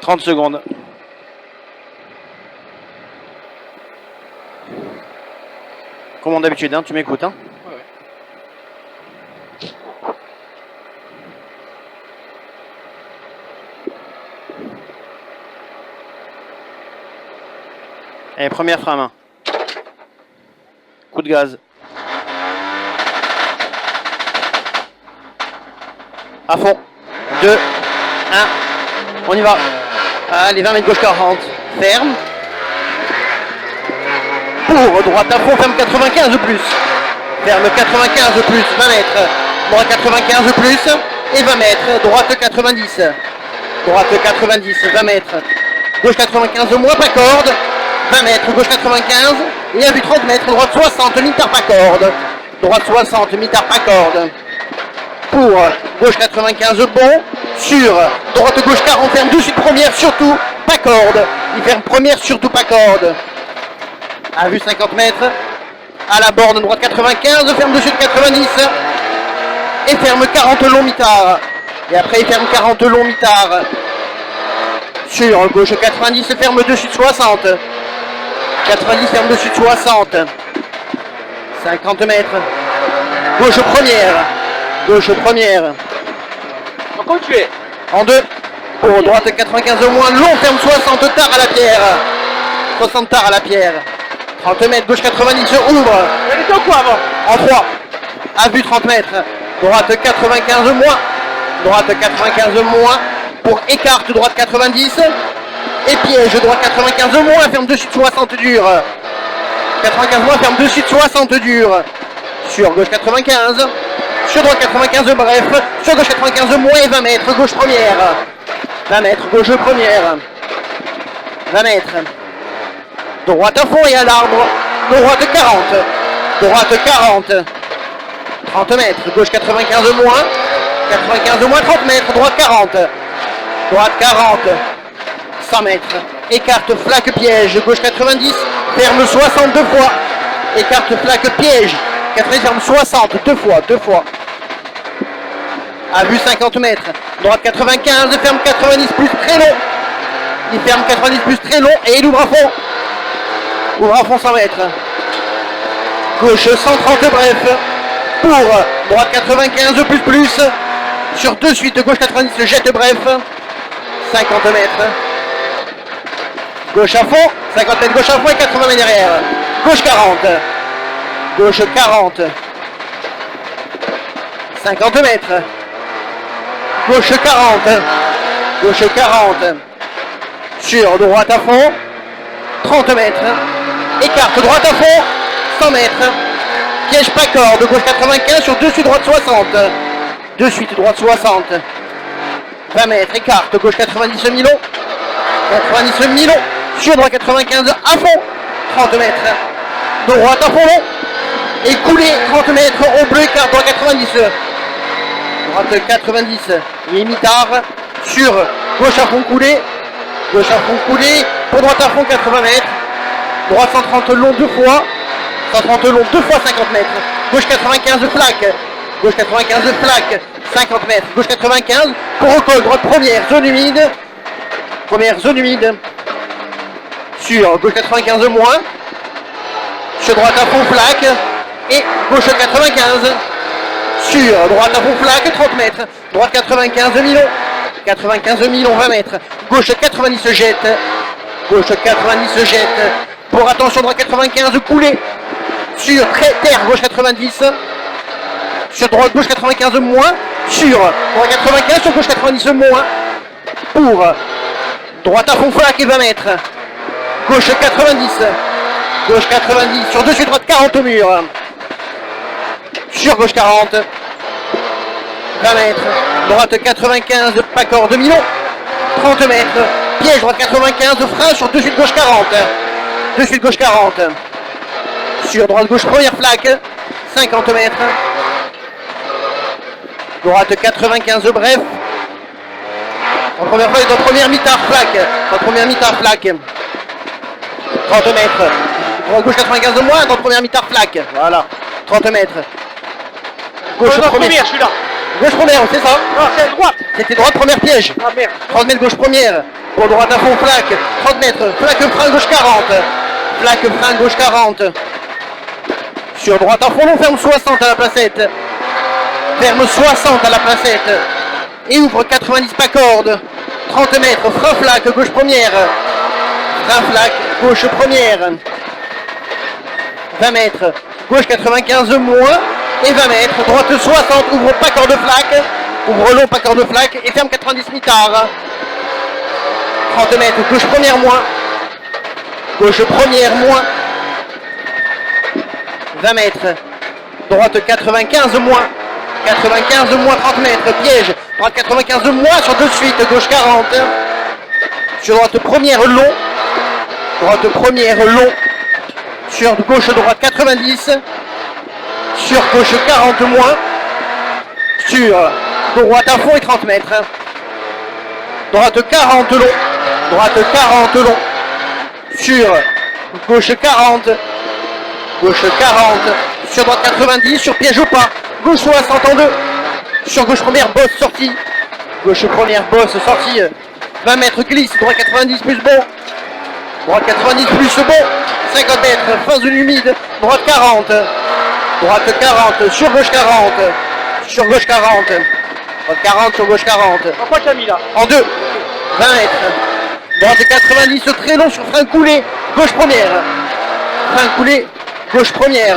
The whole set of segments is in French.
30 secondes. Comme d'habitude, hein, tu m'écoutes. Hein. Ouais. Allez, première frein à main. Coup de gaz. À fond. 2, 1. On y va. Allez, 20 mètres gauche 40. Ferme. Pour droite à fond, ferme 95 ou plus. Ferme 95 ou plus, 20 mètres. Droite 95 ou plus. Et 20 mètres. Droite 90. Droite 90, 20 mètres. Gauche 95 au moins, pas corde. 20 mètres, gauche 95. Et à vue 30 mètres, droite 60, mi-tard pas corde. Droite 60, mi-tard pas corde. Pour gauche 95 bon. Sur droite gauche 40, ferme de suite première, surtout pas corde. Il ferme première, surtout pas corde. À vue 50 mètres. À la borne, droite 95, ferme de suite 90. Et ferme 40 long mi-tard. Et après il ferme 40 long mi-tard. Sur gauche 90, ferme de suite 60. 90 ferme de suite 60. 50 mètres. Gauche première. Gauche première. En continuer. En deux. Pour droite 95 au moins. Long ferme 60 tard à la pierre. 60 tard à la pierre. 30 mètres. Gauche 90 ouvre. Elle était en quoi avant? En 3. À vue 30 mètres. Droite 95 moins. Droite 95 moins. Pour écarte droite 90. Et piège droite 95 moins. Ferme de suite 60 dur. 95 moins. Ferme de suite 60 dur. Sur gauche 95. Sur droite 95 bref. Sur gauche 95 moins et 20 mètres. Gauche première. 20 mètres. Gauche première. 20 mètres. Droite à fond et à l'arbre. Droite 40. Droite 40. 30 mètres. Gauche 95 moins. 95 moins 30 mètres. Droite 40. Droite 40. 100 mètres. Écarte flaque piège. Gauche 90. Ferme 62 fois. Écarte flaque piège. 90 ferme 60. Deux fois. À vue 50 mètres. Droite 95. Ferme 90 plus très long. Il ferme 90 plus très long et il ouvre à fond. Ouvre à fond 100 mètres. Gauche 130 bref. Pour droite 95 plus. Sur deux suites. Gauche 90 jette bref. 50 mètres. Gauche à fond. 50 mètres gauche à fond et 80 mètres derrière. Gauche 40. Gauche 40. 50 mètres. Gauche 40. Gauche 40. Sur droite à fond. 30 mètres. Écarte droite à fond. 100 mètres. Piège pas corde. Gauche 95 sur deux suites droite 60. Deux suites droite 60. 20 mètres. Écarte. Gauche 90 Milon. 90 Milon. Sur droite 95 à fond. 30 mètres. Droite à fond long. Et coulé 30 mètres au bleu. Écarte droite 90. Droite 90. Il est mi-tard. Sur gauche à fond coulé. Gauche à fond coulé. Pour droite à fond 80 mètres. Droite 130 long deux fois. 130 long deux fois 50 mètres. Gauche 95 flaque. Gauche 95 flaque. 50 mètres. Gauche 95. Pour recol. Droite première. Zone humide. Première zone humide. Sur gauche 95 moins. Sur droite à fond flaque. Et gauche 95. Sur droite à fond flaque 30 mètres. Droite 95 Milon. 95 Milon 20 mètres. Gauche 90 jette. Gauche 90 jette. Pour attention droite 95 coulé. Sur terre gauche 90. Sur droite gauche 95 moins. Sur droite 95 sur gauche 90 moins. Pour droite à fond flaque et 20 mètres. Gauche 90. Gauche 90. Sur dessus droite 40 au mur. Sur gauche 40. 20 mètres. Droite 95. Pas corde Milon. 30 mètres. Piège droite 95. Frein sur deux suites gauche 40. Deux suites gauche 40. Sur droite gauche première flaque. 50 mètres. Droite 95 bref. En première flaque, dans première mi-tard flaque. Dans première mi-tard flaque. 30 mètres. Droite gauche 95 moins, dans première mi-tard flaque. Voilà. 30 mètres. Gauche première, celui-là. Gauche première, c'est ça? Non, c'est droite. C'était droite première piège. Ah merde. 30 mètres gauche première. Pour droite à fond, flaque, 30 mètres, flaque frein gauche 40. Flaque frein gauche 40. Sur droite à fond, on ferme 60 à la placette. Ferme 60 à la placette. Et ouvre 90 pas corde. 30 mètres, frein flaque, gauche première. Frein flaque, gauche première. 20 mètres, gauche 95 moins. Et 20 mètres, droite 60, ouvre pas corde flaque. Ouvre long, pas corde flaque. Et ferme 90 mitard. 30 mètres, gauche première moins. Gauche première moins. 20 mètres. Droite 95 moins. 95 moins 30 mètres. Piège. Droite 95 moins sur de suite. Gauche 40. Sur droite première long. Droite première long. Sur gauche droite 90. Sur gauche 40 moins. Sur droite à fond et 30 mètres. Droite 40 long. Droite 40 long. Sur gauche 40. Gauche 40. Sur droite 90. Sur piège ou pas. Gauche 60 en deux. Sur gauche première bosse sortie. Gauche première bosse sortie. 20 mètres glisse. Droite 90 plus bon. Droite 90 plus bon. 50 mètres. Fin zone humide. Droite 40. Droite 40. Sur gauche 40. Sur gauche 40. Droite 40 sur gauche 40. Pourquoi tu as mis là? En deux. 20 mètres. Droite 90 très long sur frein coulé. Gauche première. Frein coulé. Gauche première.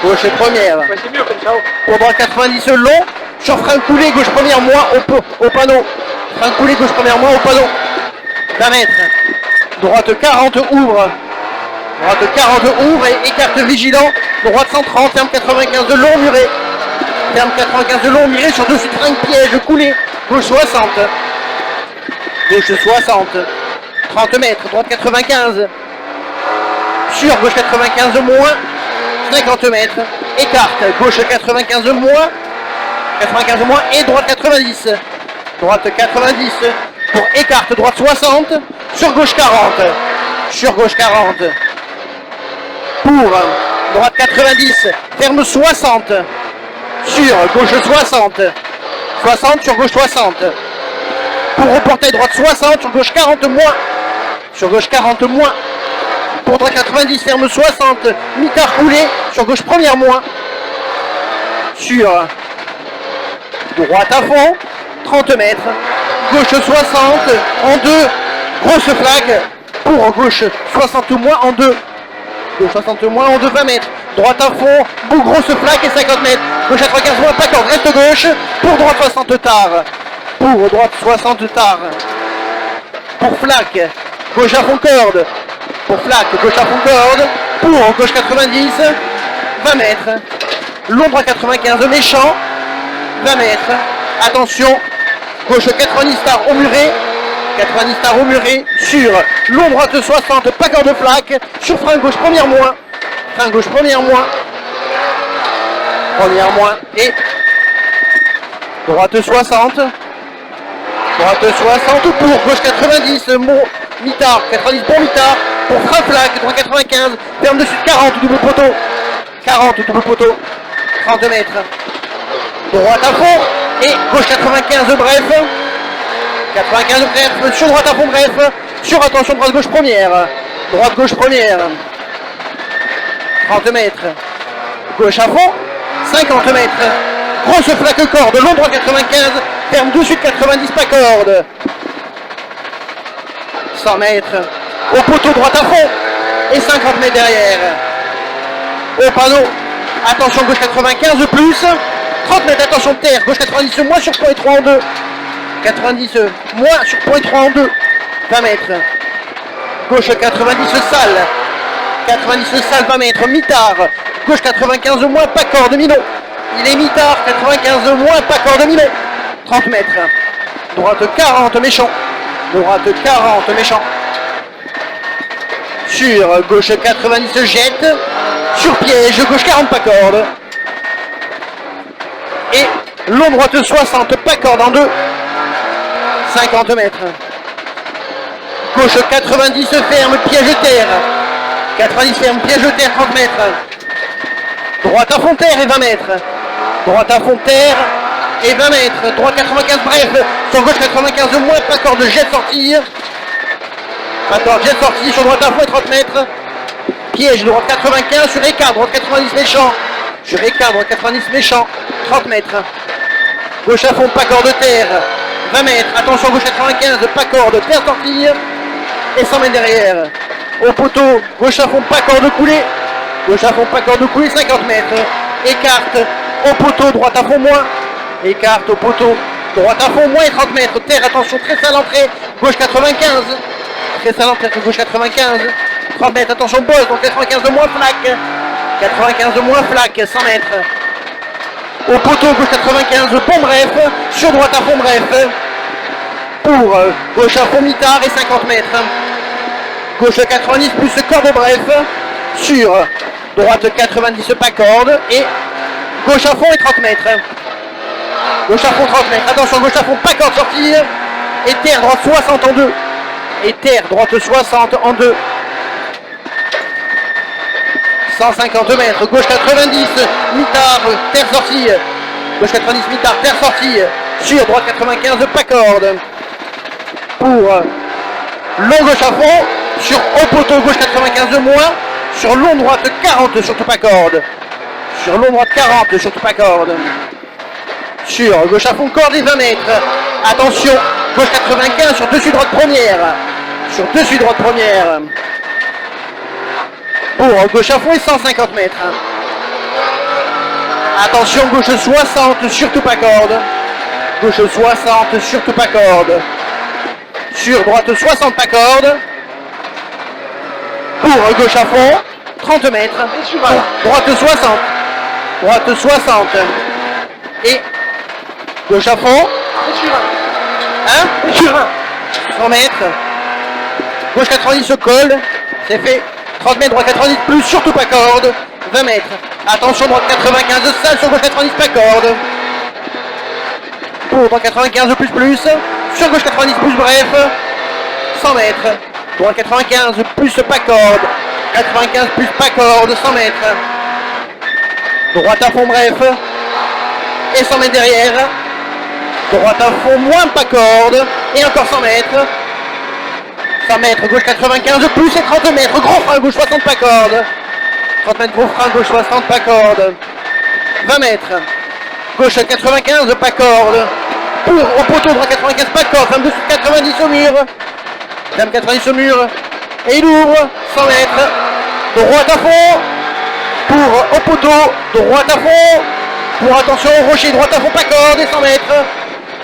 Gauche première. Ouais, c'est mieux comme ça. Pour droite 90 long. Sur frein coulé. Gauche première moins au panneau. Frein coulé. Gauche première moins au panneau. 20 mètres. Droite 40 ouvre. Droite 40 ouvre et écarte vigilant. Droite 130. Ferme 95 long muré. Ferme 95 long muré sur dessus frein piège coulé. Gauche 60. Gauche 60. 30 mètres. Droite 95. Sur gauche 95 moins. 50 mètres. Écarte. Gauche 95 moins. 95 moins et droite 90. Droite 90. Pour écarte. Droite 60. Sur gauche 40. Sur gauche 40. Pour droite 90. Ferme 60. Sur gauche 60. 60 sur gauche 60. Pour reporter droite 60 sur gauche 40 moins. Sur gauche 40 moins. Pour droite 90 ferme 60. Mitard coulé sur gauche première moins. Sur droite à fond 30 mètres. Gauche 60 en deux. Grosse flaque. Pour gauche 60 moins en deux. Gauche 60 moins en deux 20 mètres. Droite à fond. Bout grosse flaque et 50 mètres. Gauche 95 moins pas corde. Reste gauche. Pour droite 60 tard. Pour droite 60 tard. Pour flaque. Gauche à fond corde. Pour flaque. Gauche à fond corde. Pour gauche 90. 20 mètres. Long droit 95 méchant. 20 mètres. Attention. Gauche 90 tard au muret. 90 tard au muret. Sur long droite 60. Pas corde flaque. Sur frein gauche première moins. Frein gauche première moins. Première moins. Et droite 60. Droite 60 pour gauche 90. Mitard. 90 pour Mitard. Pour frein flaque. Droite 95. Ferme dessus 40 double poteau. 40 double poteau. 30 mètres. Droite à fond. Et gauche 95 bref. 95 bref. Sur droite à fond bref. Sur attention droite gauche première. Droite gauche première. 30 mètres. Gauche à fond. 50 mètres. Grosse flaque corde. Long droit 95. Ferme dessus 90 pas corde. 100 mètres. Au poteau droite à fond. Et 50 mètres derrière. Au panneau. Attention gauche 95 plus. 30 mètres. Attention terre. Gauche 90 moins sur point 3 en 2. 90 moins sur point 3 en 2. 20 mètres. Gauche 90 salle. 90 salle 20 mètres. Mitard. Gauche 95 moins pas corde minot. Il est mitard. 95 moins pas corde minot. 30 mètres. Droite 40 méchant. Droite 40 méchant. Sur gauche 90 jette. Sur piège. Gauche 40 pas corde. Et long droite 60 pas corde en 2. 50 mètres. Gauche 90 ferme piège terre. 90 ferme piège terre 30 mètres. Droite à fond terre et 20 mètres. Droite à fond terre et 20 mètres. Droite 95 bref, sur gauche 95 moins, pas corde, jet sortir. Pas corde, jet sortir, sur droite à fond et 30 mètres. Piège, droite 95 sur écart, droite 90 méchant. Sur écart, droite 90 méchant, 30 mètres. Gauche à fond, pas corde, terre. 20 mètres, attention gauche 95, pas corde, terre sortir. Et 100 mètres derrière. Au poteau, gauche à fond, pas corde coulée. Gauche à fond, pas corde coulée, 50 mètres. Écarte, au poteau, droite à fond moins. Écarte au poteau, droite à fond moins et 30 mètres. Terre, attention, très sale entrée. Gauche 95. Très sale entrée, gauche 95. 30 mètres, attention, bosse, donc 95 de moins, flaque. 95 de moins, flaque, 100 mètres. Au poteau, gauche 95, pont bref. Sur droite à fond bref. Pour gauche à fond mitard et 50 mètres. Gauche 90 plus corde bref. Sur droite 90 pas corde. Et gauche à fond et 30 mètres. Gauche à fond 30 mètres. Attention, gauche à fond pas corde sortir. Et terre droite 60 en 2. Et terre droite 60 en 2. 150 mètres. Gauche 90. Mitard. Terre sortie. Gauche 90 mitard. Terre sortie. Sur droite 95 pas corde. Pour long gauche à fond. Sur haut poteau gauche 95 moins. Sur long droite 40 surtout pas corde. Sur long droite 40 surtout pas corde. Sur gauche à fond corde et 20 mètres. Attention, gauche 95 sur dessus droite première. Sur dessus droite première. Pour gauche à fond et 150 mètres. Attention, gauche 60, surtout pas corde. Gauche 60, surtout pas corde. Sur droite 60 pas corde. Pour gauche à fond, 30 mètres. Droite 60. Droite 60. Et gauche à fond. Hein? 100 mètres. Gauche 90 se colle. C'est fait. 30 mètres, droite 90 plus, surtout pas corde. 20 mètres. Attention, droite 95 sale, sur gauche 90 pas corde. Pour droite 95 plus plus. Sur gauche 90 plus bref. 100 mètres. Droite 95 plus pas corde. 95 plus pas corde, 100 mètres. Droite à fond bref. Et 100 mètres derrière. Droite à fond moins pas corde. Et encore 100 mètres. 100 mètres, gauche 95 plus et 30 mètres. Gros frein, gauche 60 pas corde. 30 mètres, gros frein, gauche 60 pas corde. 20 mètres. Gauche 95 pas corde. Pour au poteau, droit 95 pas corde. Femme dessous 90 au mur. Femme 90 au mur. Et il ouvre. 100 mètres. Droite à fond. Pour au poteau. Droite à fond. Pour attention au rocher. Droite à fond pas corde. Et 100 mètres.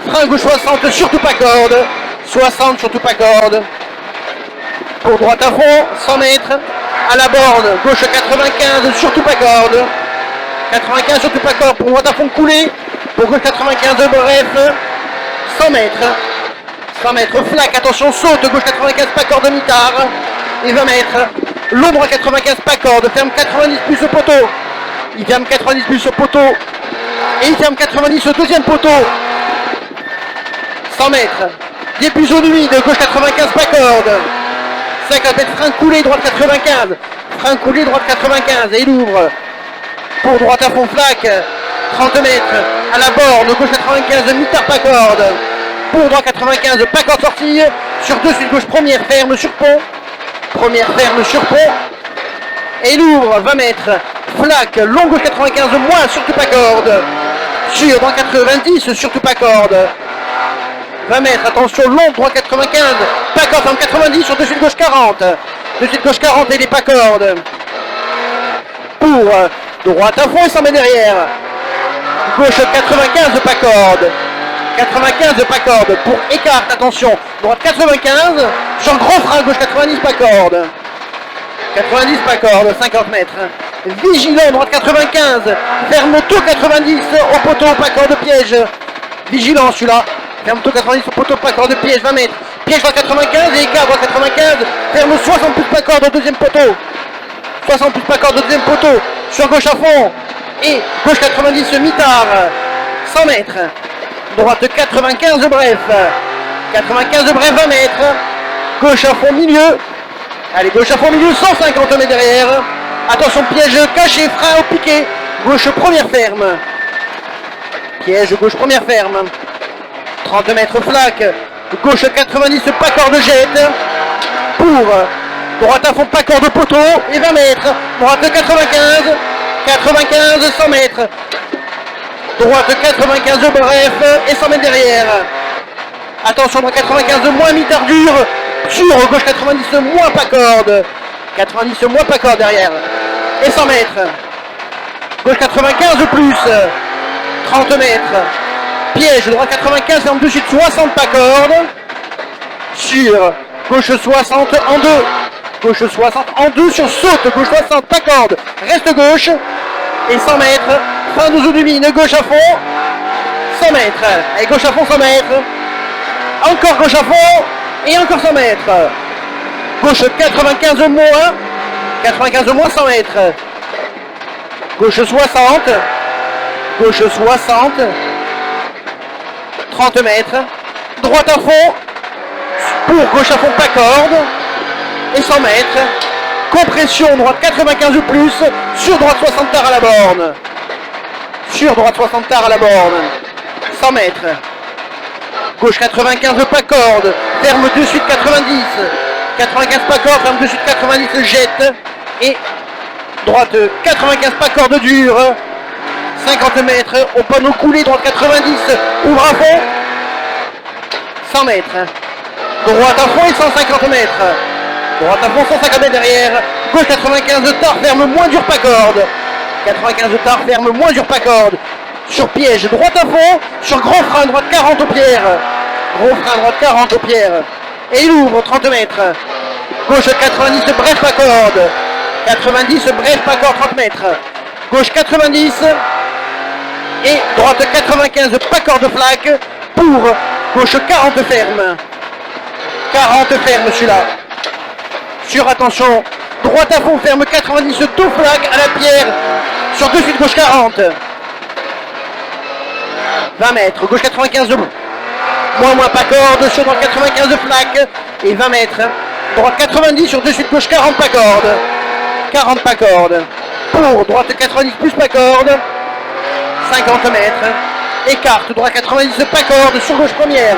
Frein gauche 60, surtout pas corde. 60, surtout pas corde. Pour droite à fond, 100 mètres. À la borne, gauche 95, surtout pas corde. 95, surtout pas corde. Pour droite à fond coulé. Pour gauche 95, bref. 100 mètres. 100 mètres, flaque, attention, saute. Gauche 95, pas corde, mitard. Et 20 mètres. Long droit 95, pas corde. Ferme 90 plus au poteau. Il ferme 90 plus au poteau. Et il ferme 90 au deuxième poteau. 100 mètres. Début zone humide, gauche 95, pas corde. 50 mètres, frein coulé, droite 95. Frein coulé, droite 95. Et il ouvre. Pour droite à fond, flaque. 30 mètres. À la borne, gauche 95, mitard, pas corde. Pour droite 95, pas corde sortie. Sur dessus, gauche première, ferme sur pont. Première ferme sur pont. Et il ouvre, 20 mètres. Flaque, long gauche 95, moins, surtout pas corde. Sur droit 90, surtout pas corde. 20 mètres, attention, long, droit 95, pas corde, ferme 90, sur dessus de gauche 40. Dessus de gauche 40 et les pas corde. Pour droite à fond et 100 mètres derrière. Gauche 95, pas corde. 95, pas corde. Pour écarte, attention, droite 95, sur grand frein, gauche 90, pas corde. 90, pas corde, 50 mètres. Vigilant, droite 95, ferme taux 90, au poteau, pas corde, piège. Vigilant celui-là. Ferme taux 90 au poteau, pas corde de piège, 20 mètres. Piège droite 95 et écart droite 95. Ferme 60 plus pas corde au deuxième poteau. 60 plus pas corde au deuxième poteau. Sur gauche à fond. Et gauche 90 mitard. 100 mètres. Droite 95 bref. 95 bref, 20 mètres. Gauche à fond milieu. Allez, gauche à fond milieu, 150 mètres derrière. Attention, piège caché, frein au piqué. Gauche première ferme. Piège, gauche première ferme. 30 mètres flaque. Gauche 90, pas corde jette. Pour droite à fond, pas corde poteau. Et 20 mètres. Droite 95. 95, 100 mètres. Droite 95, bref. Et 100 mètres derrière. Attention, droite 95, moins mitard dur. Sur gauche 90, moins pas corde. 90, moins pas corde derrière. Et 100 mètres. Gauche 95 plus. 30 mètres. Piège, droite 95, ferme de chute 60 pas corde. Sur gauche 60 en 2. Gauche 60 en 2 sur saute. Gauche 60 pas corde. Reste gauche. Et 100 mètres. Fin de zone humide. Gauche à fond. 100 mètres. Et gauche à fond 100 mètres. Encore gauche à fond. Et encore 100 mètres. Gauche 95 moins. 95 moins 100 mètres. Gauche 60. Gauche 60. 30 mètres. Droite à fond. Pour gauche à fond pas corde. Et 100 mètres. Compression droite 95 ou plus. Sur droite 60 tard à la borne. Sur droite 60 tard à la borne. 100 mètres. Gauche 95 pas corde. Ferme de suite 90. 95 pas corde. Ferme de suite 90. Jette. Et droite 95 pas corde dure. 50 mètres. Au panneau coulé. Droite 90. Ouvre à fond. 100 mètres. Droite à fond et 150 mètres. Droite à fond, 150 mètres derrière. Gauche 95 tard, ferme moins dur pas corde. 95 tard, ferme moins dur pas corde. Sur piège, droite à fond. Sur gros frein, droite 40 aux pierres. Gros frein, droite 40 aux pierres. Et il ouvre 30 mètres. Gauche 90, bref pas corde. 90, bref pas corde, 30 mètres. Gauche 90. Et droite 95, pas corde flaque. Pour gauche 40 ferme. 40 ferme celui-là. Sur attention, droite à fond ferme 90, tout flaque à la pierre. Sur de suite gauche 40. 20 mètres, gauche 95, moins pas corde. Sur droite 95 flaque. Et 20 mètres. Droite 90, sur de suite gauche 40 pas corde. 40 pas corde. Pour droite 90 plus pas corde. 50 mètres. Écarte, droite 90 pas corde. Sur gauche première.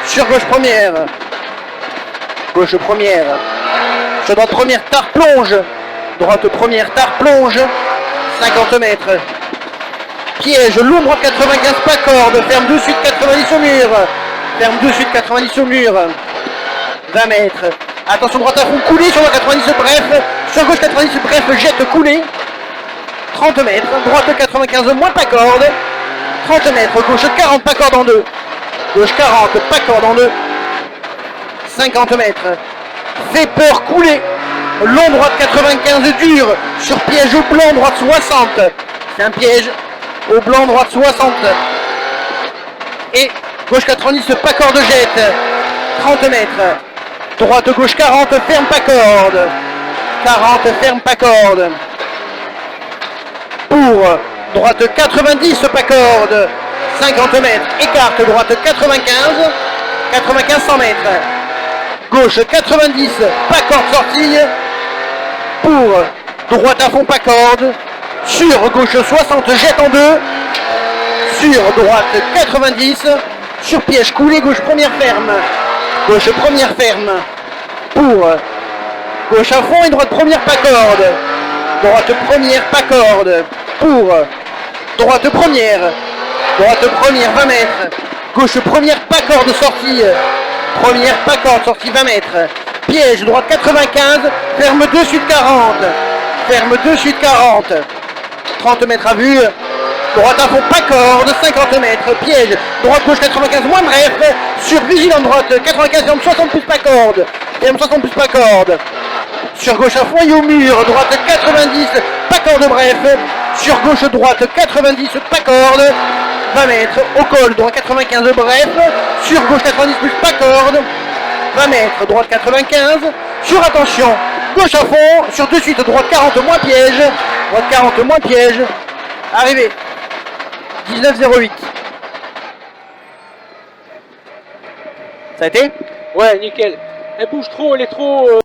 Sur gauche première. Gauche première. Sur droite première, tard plonge. Droite première, tard plonge. 50 mètres. Piège, long droite 95 pas corde. Ferme de suite 90 au mur. Ferme de suite 90 au mur. 20 mètres. Attention droite à fond coulé sur droite 90 bref. Sur gauche 90 bref, jette coulé. 30 mètres. Droite 95 moins pas corde. 30 mètres. Gauche 40 pas corde en 2. Gauche 40 pas corde en 2. 50 mètres. Fait peur couler. Long droite 95 dur. Sur piège au blanc droite 60. C'est un piège. Au blanc droite 60. Et gauche 90 pas corde jette. 30 mètres. Droite gauche 40 ferme pas corde. 40 ferme pas corde. Pour droite 90 pas corde. 50 mètres. Écarte droite 95. 95 100 mètres. Gauche 90, pas corde sortie. Pour droite à fond, pas corde. Sur gauche 60, jette en 2. Sur droite 90. Sur piège coulé, gauche première ferme. Gauche première ferme. Pour gauche à fond et droite première, pas corde. Droite première, pas corde. Pour droite première. Droite première, 20 mètres. Gauche première, pas corde sortie. Première pas corde, sortie 20 mètres. Piège, droite 95, ferme 2 suite 40. Ferme 2 suite 40. 30 mètres à vue. Droite à fond, pas corde, 50 mètres. Piège, droite gauche 95, moins bref. Sur vigilant droite 95, ferme 60 plus pas corde. Ferme 60 plus pas corde. Sur gauche à fond et au mur. Droite 90, pas corde bref. Sur gauche droite 90, pas corde. 20 mètres, au col, droite 95 bref, sur gauche 90 plus pas corde, 20 mètres, droite 95, sur attention, gauche à fond, sur de suite, droite 40 moins piège, droite 40 moins piège, arrivé, 19,08. Ça a été? Ouais, nickel. Elle bouge trop, elle est trop...